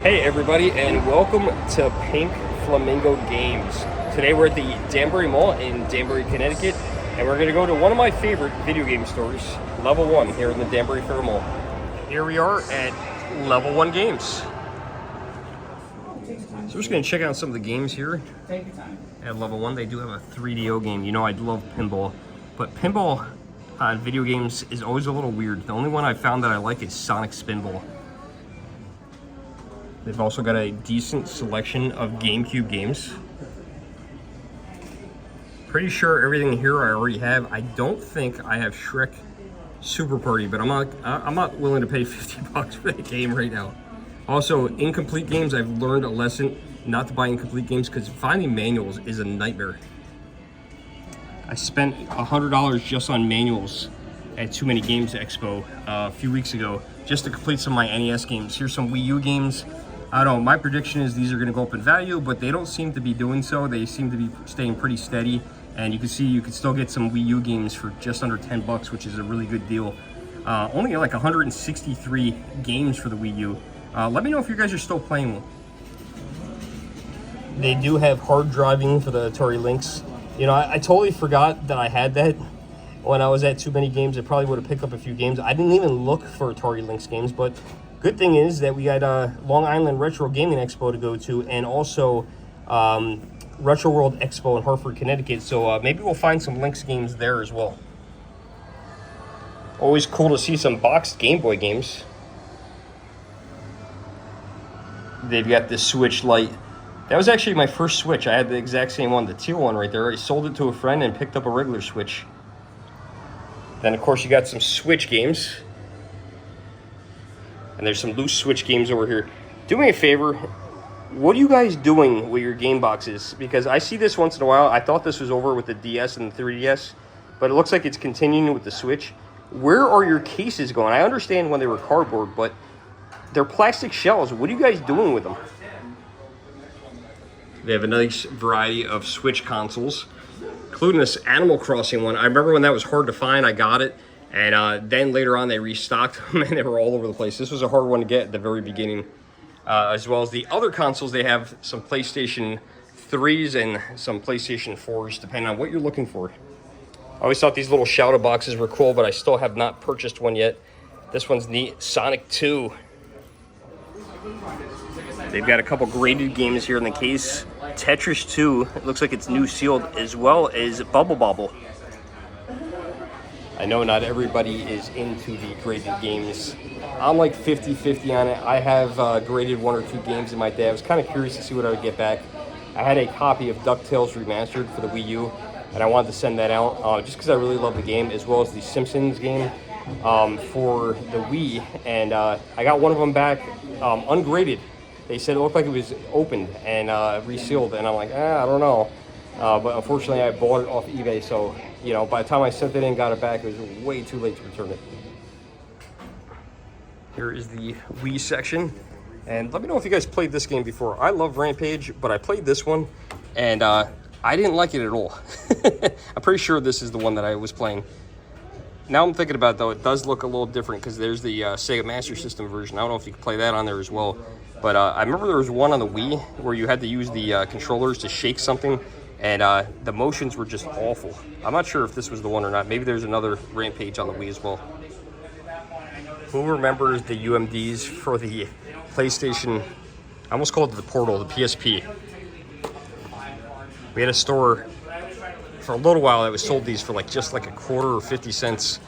Hey everybody, and welcome to Pink Flamingo Games. Today we're at the Danbury Mall in Danbury, Connecticut, and we're going to go to one of my favorite video game stores, Level 1, here in the Danbury Fair Mall. Here we are at Level 1 Games. So we're just going to check out some of the games here at Level 1. They do have a 3DO game. You know I love pinball, but pinball on video games is always a little weird. The only one I found that I like is Sonic Spinball. They've also got a decent selection of GameCube games. Pretty sure everything here I already have. I don't think I have Shrek Super Party, but I'm not willing to pay 50 bucks for that game right now. Also, incomplete games, I've learned a lesson not to buy incomplete games because finding manuals is a nightmare. I spent $100 just on manuals at Too Many Games Expo a few weeks ago just to complete some of my NES games. Here's some Wii U games. I don't know, my prediction is these are going to go up in value, but they don't seem to be doing so. They seem to be staying pretty steady, and you can see you can still get some Wii U games for just under 10 bucks, which is a really good deal. Only like 163 games for the Wii U. Let me know if you guys are still playing one. They do have hard driving for the Atari Lynx. You know, I totally forgot that I had that when I was at Too Many Games. I probably would have picked up a few games. I didn't even look for Atari Lynx games, but good thing is that we got Long Island Retro Gaming Expo to go to, and also Retro World Expo in Hartford, Connecticut. So maybe we'll find some Lynx games there as well. Always cool to see some boxed Game Boy games. They've got the Switch Lite. That was actually my first Switch. I had the exact same one, the teal one right there. I sold it to a friend and picked up a regular Switch. Then, of course, you got some Switch games. And there's some loose Switch games over here. Do me a favor. What are you guys doing with your game boxes? Because I see this once in a while. I thought this was over with the DS and the 3DS, but it looks like it's continuing with the Switch. Where are your cases going? I understand when they were cardboard, but they're plastic shells. What are you guys doing with them? They have a nice variety of Switch consoles, including this Animal Crossing one. I remember when that was hard to find, I got it. And then later on, they restocked them, and they were all over the place. This was a hard one to get at the very beginning. As well as the other consoles, they have some PlayStation 3s and some PlayStation 4s, depending on what you're looking for. I always thought these little shout-out boxes were cool, but I still have not purchased one yet. This one's neat. Sonic 2. They've got a couple graded games here in the case. Tetris 2. It looks like it's new sealed, as well as Bubble Bobble. I know not everybody is into the graded games. I'm like 50-50 on it. I have graded one or two games in my day. I was kind of curious to see what I would get back. I had a copy of DuckTales Remastered for the Wii U, and I wanted to send that out just because I really love the game, as well as the Simpsons game for the Wii. And I got one of them back ungraded. They said it looked like it was opened and resealed, and I'm like, I don't know. But unfortunately, I bought it off eBay, so you know, by the time I sent it in and got it back, it was way too late to return it. Here is the Wii section, and let me know if you guys played this game before. I love Rampage, but I played this one, and I didn't like it at all. I'm pretty sure this is the one that I was playing. Now I'm thinking about it, though, it does look a little different because there's the Sega Master System version. I don't know if you can play that on there as well, but I remember there was one on the Wii where you had to use the controllers to shake something, and the motions were just awful. I'm not sure if this was the one or not. Maybe there's another Rampage on the Wii as well. Who remembers the UMDs for the PlayStation? I almost called it the Portal, the PSP. We had a store for a little while that was sold these for just like a quarter or 50 cents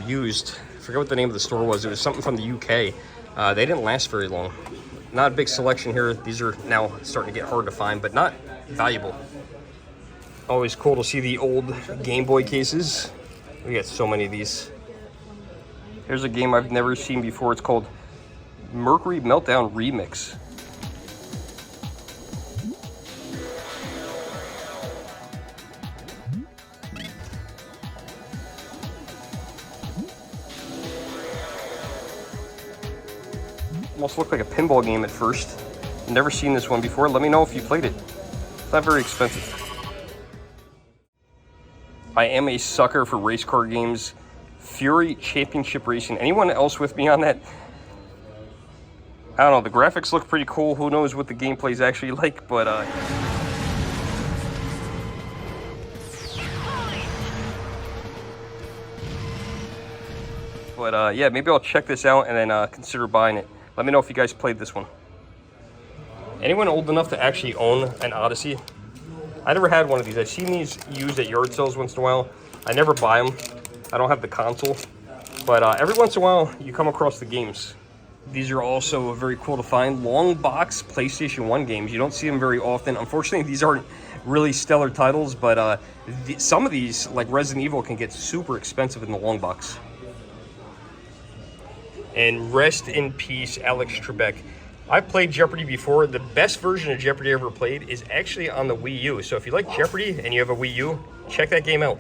used. I forget what the name of the store was. It was something from the UK. They didn't last very long. Not a big selection here. These are now starting to get hard to find, but not valuable. Always cool to see the old Game Boy cases. We got so many of these. Here's a game I've never seen before. It's called Mercury Meltdown Remix. Almost looked like a pinball game at first. Never seen this one before. Let me know if you played it. It's not very expensive. I am a sucker for race car games. Fury Championship Racing. Anyone else with me on that? I don't know, the graphics look pretty cool. Who knows what the gameplay is actually like, but yeah, maybe I'll check this out and then consider buying it. Let me know if you guys played this one. Anyone old enough to actually own an Odyssey? I never had one of these. I've seen these used at yard sales once in a while. I never buy them. I don't have the console. But every once in a while, you come across the games. These are also very cool to find. Long box PlayStation 1 games. You don't see them very often. Unfortunately, these aren't really stellar titles, but some of these, like Resident Evil, can get super expensive in the long box. And rest in peace, Alex Trebek. I've played Jeopardy before. The best version of Jeopardy I ever played is actually on the Wii U. So if you like Jeopardy and you have a Wii U, check that game out.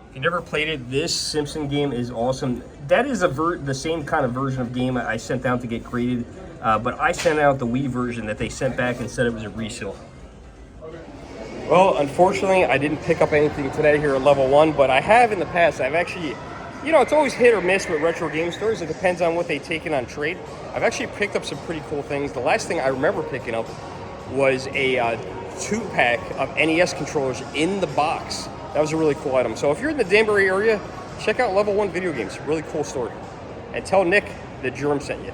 If you never played it, this Simpson game is awesome. That is the same kind of version of game I sent down to get graded, but I sent out the Wii version that they sent back and said it was a resale. Well, unfortunately, I didn't pick up anything today here at Level 1, but I have in the past. I've actually, you know, it's always hit or miss with retro game stores. It depends on what they take in on trade. I've actually picked up some pretty cool things. The last thing I remember picking up was a 2-pack of NES controllers in the box. That was a really cool item. So if you're in the Danbury area, check out Level 1 Video Games. Really cool store. And tell Nick that Jerome sent you.